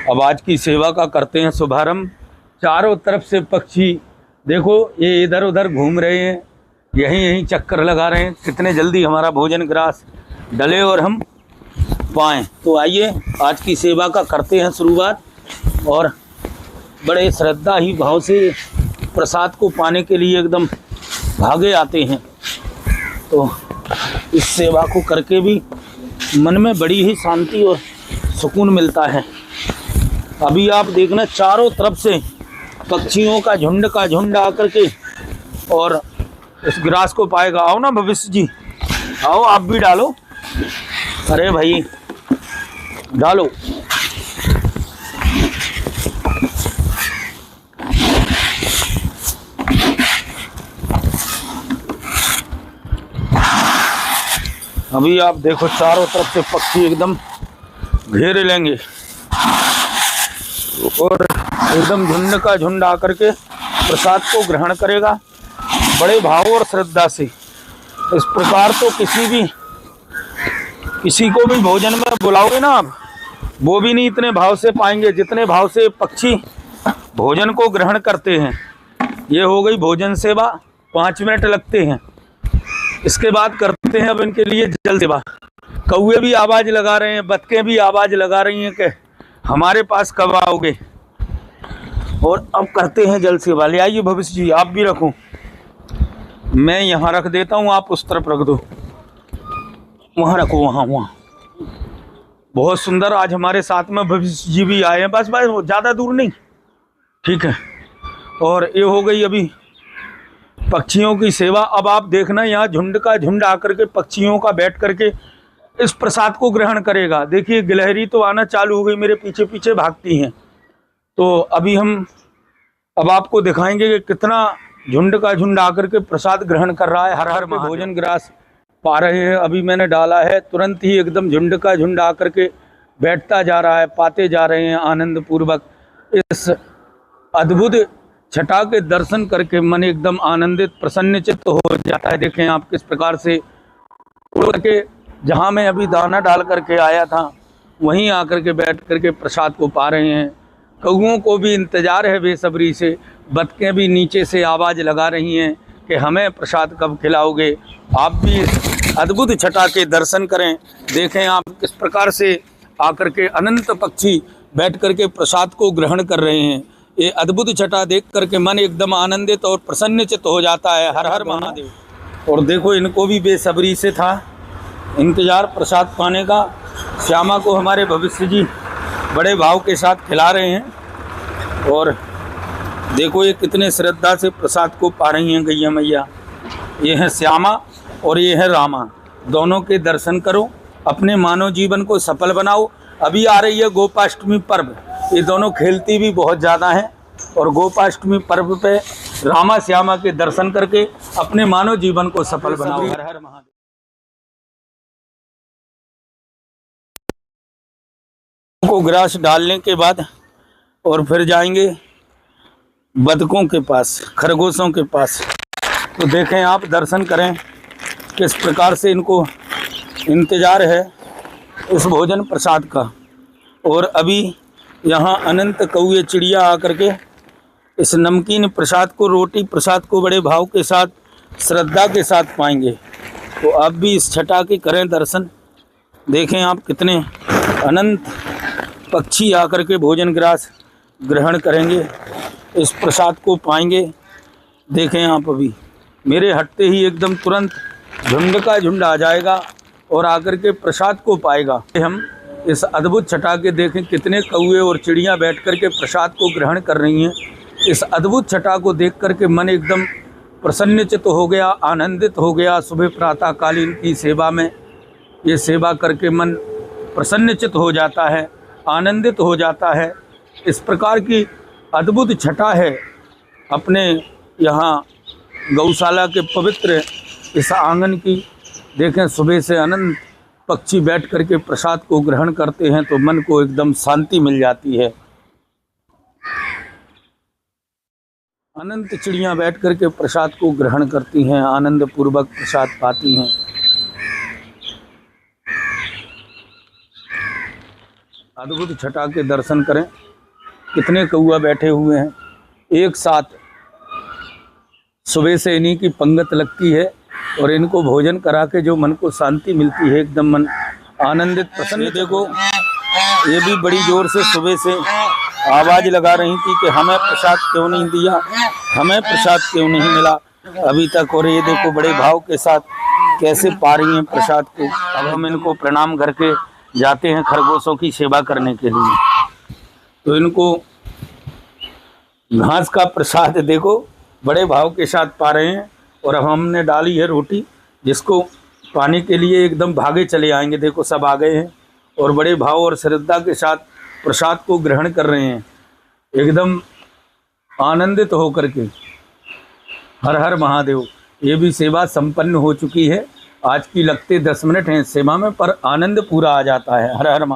अब आज की सेवा का करते हैं शुभारंभ। चारों तरफ से पक्षी देखो ये इधर उधर घूम रहे हैं, यहीं यहीं चक्कर लगा रहे हैं। कितने जल्दी हमारा भोजन ग्रास डले और हम पाएँ। तो आइए आज की सेवा का करते हैं शुरुआत। और बड़े श्रद्धा ही भाव से प्रसाद को पाने के लिए एकदम भागे आते हैं। तो इस सेवा को करके भी मन में बड़ी ही शांति और सुकून मिलता है। अभी आप देखना चारों तरफ से पक्षियों का झुंड आकर के और इस ग्रास को पाएगा। आओ ना भविष्य जी, आओ आप भी डालो। अरे भाई डालो। अभी आप देखो चारों तरफ से पक्षी एकदम घेरे लेंगे और एकदम झुंड आकर के प्रसाद को ग्रहण करेगा बड़े भाव और श्रद्धा से। इस प्रकार तो किसी को भी भोजन में बुलाओगे ना आप, वो भी नहीं इतने भाव से पाएंगे जितने भाव से पक्षी भोजन को ग्रहण करते हैं। ये हो गई भोजन सेवा, 5 मिनट लगते हैं। इसके बाद करते हैं अब इनके लिए जल सेवा। कौवे भी आवाज़ लगा रहे हैं, बतखें भी आवाज़ लगा रही हैं कि हमारे पास कब आओगे। और अब करते हैं जल सेवा। ले आइए भविष्य जी, आप भी रखो। मैं यहाँ रख देता हूँ, आप उस तरफ रख दो। वहाँ रखो, वहाँ। बहुत सुंदर। आज हमारे साथ में भविष्य जी भी आए हैं। बस ज़्यादा दूर नहीं, ठीक है। और ये हो गई अभी पक्षियों की सेवा। अब आप देखना यहाँ झुंड आकर के पक्षियों का बैठ करके इस प्रसाद को ग्रहण करेगा। देखिए गिलहरी तो आना चालू हो गई, मेरे पीछे पीछे भागती हैं। तो अभी हम अब आपको दिखाएंगे कि कितना झुंड आकर के प्रसाद ग्रहण कर रहा है। हर हर में भोजन ग्रास पा रहे हैं। अभी मैंने डाला है, तुरंत ही एकदम झुंड आकर के बैठता जा रहा है, पाते जा रहे हैं आनंद पूर्वक। इस अद्भुत छटा के दर्शन करके मन एकदम आनंदित प्रसन्नचित्त हो जाता है। देखें आप किस प्रकार से उड़ के, जहाँ मैं अभी दाना डाल करके आया था वहीं आकर के बैठ करके प्रसाद को पा रहे हैं। कौओं को भी इंतज़ार है बेसब्री से। बतखें भी नीचे से आवाज़ लगा रही हैं कि हमें प्रसाद कब खिलाओगे। आप भी इस अद्भुत छटा के दर्शन करें। देखें आप किस प्रकार से आकर के अनंत पक्षी बैठ करके प्रसाद को ग्रहण कर रहे हैं। ये अद्भुत छटा देख करके मन एकदम आनंदित और प्रसन्नचित्त हो जाता है। हर हर महादेव। और देखो इनको भी बेसब्री से था इंतज़ार प्रसाद पाने का। श्यामा को हमारे भविष्य जी बड़े भाव के साथ खिला रहे हैं। और देखो ये कितने श्रद्धा से प्रसाद को पा रही हैं गैया मैया। ये है श्यामा और ये है रामा। दोनों के दर्शन करो, अपने मानव जीवन को सफल बनाओ। अभी आ रही है गोपाष्टमी पर्व, ये दोनों खेलती भी बहुत ज़्यादा हैं। और गोपाष्टमी पर्व पे रामा श्यामा के दर्शन करके अपने मानव जीवन को सफल बनाओ। हर हर महादेव। को ग्रास डालने के बाद और फिर जाएंगे बतखों के पास, खरगोशों के पास। तो देखें आप, दर्शन करें किस प्रकार से इनको इंतज़ार है इस भोजन प्रसाद का। और अभी यहाँ अनंत कौए चिड़िया आकर के इस नमकीन प्रसाद को, रोटी प्रसाद को बड़े भाव के साथ, श्रद्धा के साथ पाएंगे। तो आप भी इस छटा के करें दर्शन। देखें आप कितने अनंत पक्षी आकर के भोजन ग्रास ग्रहण करेंगे, इस प्रसाद को पाएंगे। देखें आप, अभी मेरे हटते ही एकदम तुरंत झुंड आ जाएगा और आकर के प्रसाद को पाएगा। हम इस अद्भुत छटा के देखें कितने कौए और चिड़ियाँ बैठ कर के प्रसाद को ग्रहण कर रही हैं। इस अद्भुत छटा को देख कर के मन एकदम प्रसन्नचित्त हो गया, आनंदित हो गया। सुबह प्रातःकालीन की सेवा में ये सेवा करके मन प्रसन्नचित्त हो जाता है, आनंदित हो जाता है। इस प्रकार की अद्भुत छटा है अपने यहाँ गौशाला के पवित्र इस आंगन की। देखें सुबह से अनंत पक्षी बैठ करके प्रसाद को ग्रहण करते हैं तो मन को एकदम शांति मिल जाती है। अनंत चिड़ियाँ बैठ करके प्रसाद को ग्रहण करती हैं, आनंद पूर्वक प्रसाद पाती हैं। अद्भुत छटा के दर्शन करें। कितने कौआ बैठे हुए हैं एक साथ, सुबह से इन्हीं की पंगत लगती है और इनको भोजन करा के जो मन को शांति मिलती है, एकदम मन आनंदित प्रसन्न। देखो ये भी बड़ी जोर से सुबह से आवाज़ लगा रही थी कि हमें प्रसाद क्यों नहीं दिया, हमें प्रसाद क्यों नहीं मिला अभी तक। और ये देखो बड़े भाव के साथ कैसे पा रही हैं प्रसाद को। अब हम इनको प्रणाम करके जाते हैं खरगोशों की सेवा करने के लिए। तो इनको घास का प्रसाद देखो बड़े भाव के साथ पा रहे हैं। और अब हमने डाली है रोटी, जिसको पाने के लिए एकदम भागे चले आएंगे। देखो सब आ गए हैं और बड़े भाव और श्रद्धा के साथ प्रसाद को ग्रहण कर रहे हैं, एकदम आनंदित होकर के। हर हर महादेव। ये भी सेवा संपन्न हो चुकी है। आज की लगते 10 मिनट हैं सेवा में, पर आनंद पूरा आ जाता है। हर हर महादेव।